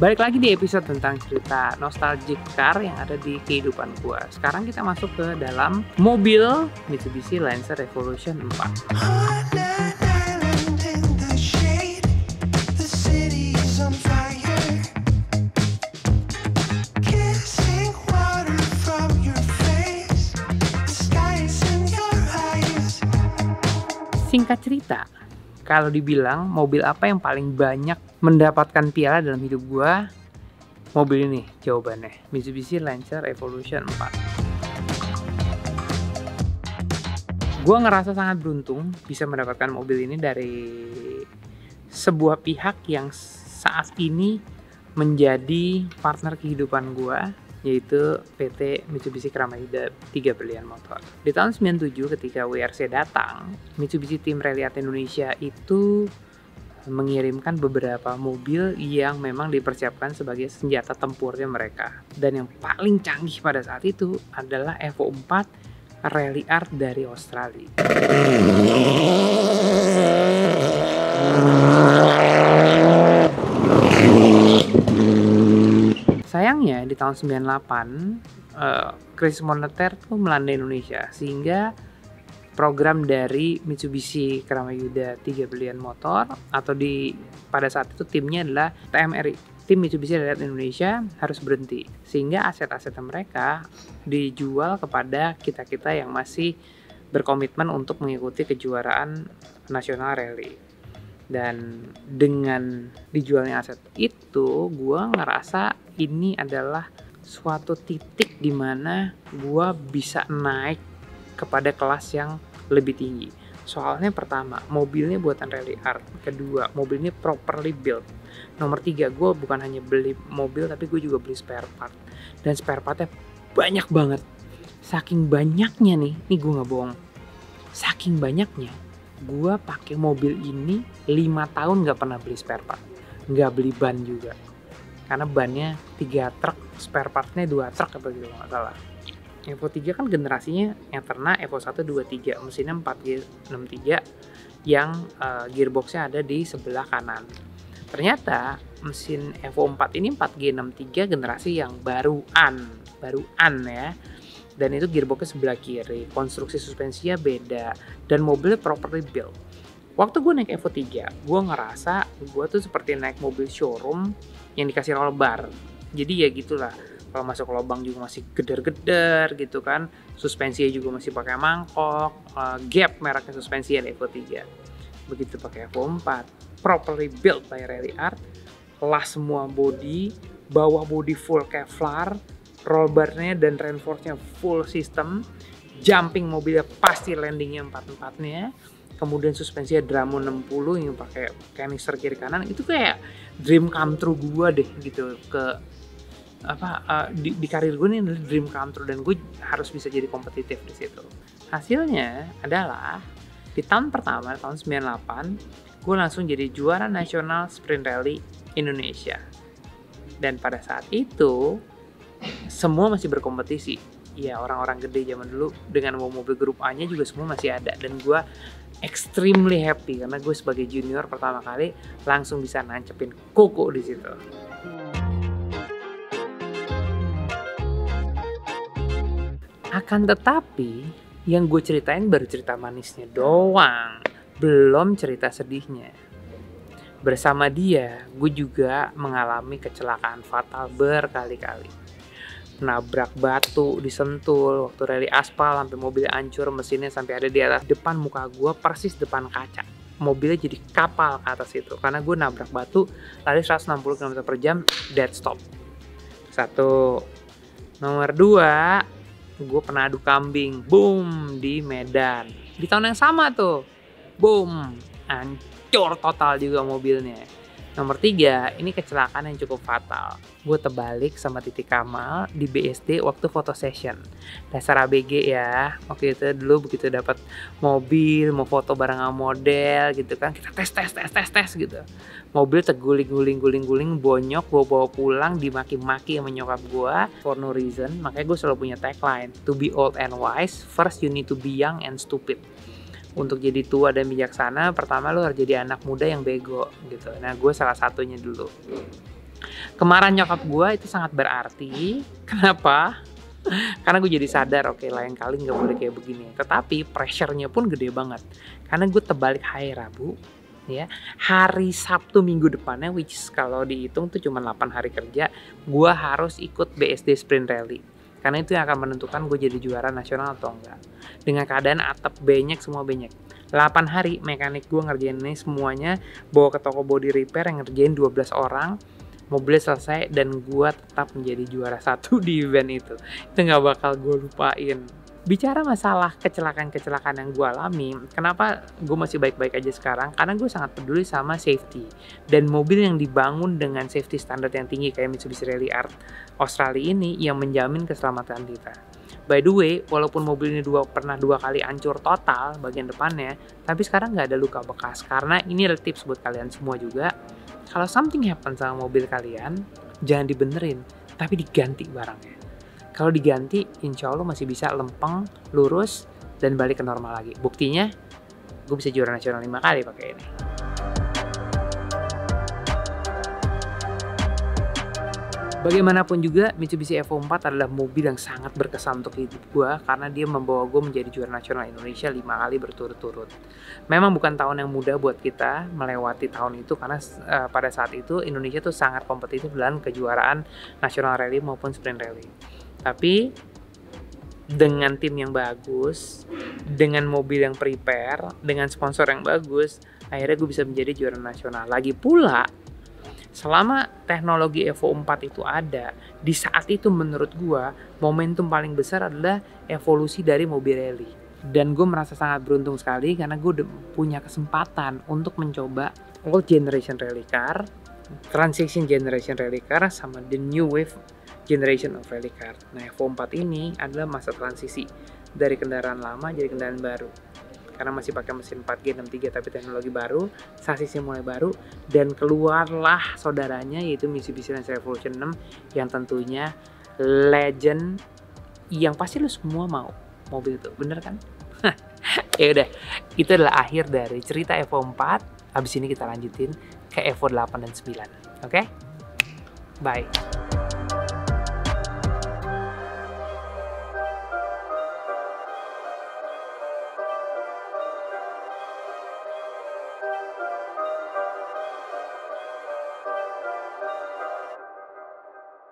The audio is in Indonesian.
Balik lagi di episode tentang cerita nostalgic car yang ada di kehidupan gua. Sekarang kita masuk ke dalam mobil Mitsubishi Lancer Evolution 4. Singkat cerita, kalau dibilang mobil apa yang paling banyak mendapatkan piala dalam hidup gua, mobil ini jawabannya, Mitsubishi Lancer Evolution 4. Gua ngerasa sangat beruntung bisa mendapatkan mobil ini dari sebuah pihak yang saat ini menjadi partner kehidupan gua, yaitu PT Mitsubishi Kramajaya 3 Berlian Motor. Di tahun 97 ketika WRC datang, Mitsubishi Tim Rally Art Indonesia itu mengirimkan beberapa mobil yang memang dipersiapkan sebagai senjata tempurnya mereka. Dan yang paling canggih pada saat itu adalah Evo 4 Rally Art dari Australia. Sayangnya di tahun 98 krisis moneter tuh melanda Indonesia, sehingga program dari Mitsubishi Kramajaya 3 Berlian Motor atau pada saat itu timnya adalah TMRI, Tim Mitsubishi Rally Art Indonesia, harus berhenti, sehingga aset-aset mereka dijual kepada kita-kita yang masih berkomitmen untuk mengikuti kejuaraan nasional rally. Dan dengan dijualnya aset itu, gue ngerasa ini adalah suatu titik di mana gue bisa naik kepada kelas yang lebih tinggi. Soalnya pertama, mobilnya buatan Rally Art. Kedua, mobilnya properly built. Nomor 3, gue bukan hanya beli mobil, tapi gue juga beli spare part. Dan spare partnya banyak banget. Saking banyaknya nih gue gak bohong. Saking banyaknya, gue pakai mobil ini 5 tahun gak pernah beli spare part, gak beli ban juga, karena bannya 3 truk, spare partnya 2 truk apa gitu gak salah. Evo 3 kan generasinya yang terna Evo 1, 2, 3, mesinnya 4G63 yang gearboxnya ada di sebelah kanan. Ternyata mesin Evo 4 ini 4G63 generasi yang baruan ya. Dan itu gearboxnya sebelah kiri, konstruksi suspensinya beda, dan mobilnya properly built. Waktu gue naik Evo 3, gue ngerasa gue tuh seperti naik mobil showroom yang dikasih roll bar. Jadi ya gitulah, kalau masuk lubang juga masih geder-geder gitu kan, suspensinya juga masih pakai mangkok, Gap mereknya suspensinya Evo 3. Begitu pakai Evo 4, properly built by Rally Art, las semua body, bawah body full Kevlar, roll barnya dan reinforce-nya full system, jumping mobilnya pasti landingnya 4-4-nya, kemudian suspensinya Dramo 60 yang pakai canister kiri kanan. Itu kayak dream come true gue deh gitu, di karir gue ini adalah dream come true, dan gue harus bisa jadi kompetitif di situ. Hasilnya adalah di tahun pertama, tahun 98, gue langsung jadi juara nasional sprint rally Indonesia. Dan pada saat itu semua masih berkompetisi. Ya, orang-orang gede zaman dulu dengan mobil grup A-nya juga semua masih ada, dan gue extremely happy karena gue sebagai junior pertama kali langsung bisa nancepin koko di situ. Akan tetapi yang gue ceritain baru cerita manisnya doang, belum cerita sedihnya. Bersama dia, gue juga mengalami kecelakaan fatal berkali-kali. Nabrak batu di Sentul waktu rally aspal, sampai mobilnya hancur, mesinnya sampai ada di atas depan muka gue, persis depan kaca. Mobilnya jadi kapal ke atas itu karena gue nabrak batu, lari 160 km/jam, dead stop. 1. Nomor 2, gue pernah adu kambing, boom, di Medan. Di tahun yang sama tuh, boom, hancur total juga mobilnya. Nomor 3, ini kecelakaan yang cukup fatal. Gue terbalik sama Titik Kamal di BSD waktu foto session. Dasar ABG ya. Waktu itu dulu begitu dapat mobil, mau foto bareng sama model gitu kan, kita tes gitu. Mobil terguling, bonyok, gue bawa pulang, dimaki-maki sama nyokap gue for no reason. Makanya gue selalu punya tagline, to be old and wise, first you need to be young and stupid. Untuk jadi tua dan bijaksana, pertama lo harus jadi anak muda yang bego gitu. Nah, gue salah satunya dulu. Kemarahan nyokap gue itu sangat berarti. Kenapa? Karena gue jadi sadar, oke, lain kali nggak boleh kayak begini. Tetapi pressure-nya pun gede banget. Karena gue terbalik hari Rabu, ya. Hari Sabtu minggu depannya, which is kalau dihitung tuh cuma 8 hari kerja, gue harus ikut BSD Sprint Rally. Karena itu yang akan menentukan gue jadi juara nasional atau enggak. Dengan keadaan atap banyak, semua banyak. 8 hari mekanik gue ngerjain ini semuanya, bawa ke toko body repair yang ngerjain 12 orang, mobilnya selesai, dan gue tetap menjadi juara 1 di event itu nggak bakal gue lupain. Bicara masalah kecelakaan-kecelakaan yang gue alami, kenapa gue masih baik-baik aja sekarang? Karena gue sangat peduli sama safety, dan mobil yang dibangun dengan safety standar yang tinggi kayak Mitsubishi Rally Art Australia ini yang menjamin keselamatan kita. By the way, walaupun mobil ini pernah 2 kali hancur total bagian depannya, tapi sekarang nggak ada luka bekas. Karena ini adalah tips buat kalian semua juga. Kalau something happen sama mobil kalian, jangan dibenerin, tapi diganti barangnya. Kalau diganti, insya Allah masih bisa lempeng, lurus, dan balik ke normal lagi. Buktinya, gue bisa juara nasional 5 kali pakai ini. Bagaimanapun juga, Mitsubishi Evo 4 adalah mobil yang sangat berkesan untuk hidup gue karena dia membawa gue menjadi juara nasional Indonesia 5 kali berturut-turut. Memang bukan tahun yang mudah buat kita melewati tahun itu karena pada saat itu Indonesia tuh sangat kompetitif dalam kejuaraan nasional rally maupun sprint rally. Tapi dengan tim yang bagus, dengan mobil yang prepare, dengan sponsor yang bagus, akhirnya gue bisa menjadi juara nasional. Lagi pula, selama teknologi Evo 4 itu ada, di saat itu menurut gua momentum paling besar adalah evolusi dari mobil rally. Dan gue merasa sangat beruntung sekali karena gue udah punya kesempatan untuk mencoba old generation rally car, transition generation rally car, sama the new wave generation of rally car. Nah, Evo 4 ini adalah masa transisi dari kendaraan lama jadi kendaraan baru. Karena masih pakai mesin 4G 63 tapi teknologi baru, sasisnya mulai baru, dan keluarlah saudaranya yaitu Mitsubishi Lancer Evolution 6 yang tentunya legend, yang pasti lo semua mau mobil itu, bener kan? Ya udah, itu adalah akhir dari cerita Evo 4. Habis ini kita lanjutin ke Evo 8 dan 9. Oke? Bye.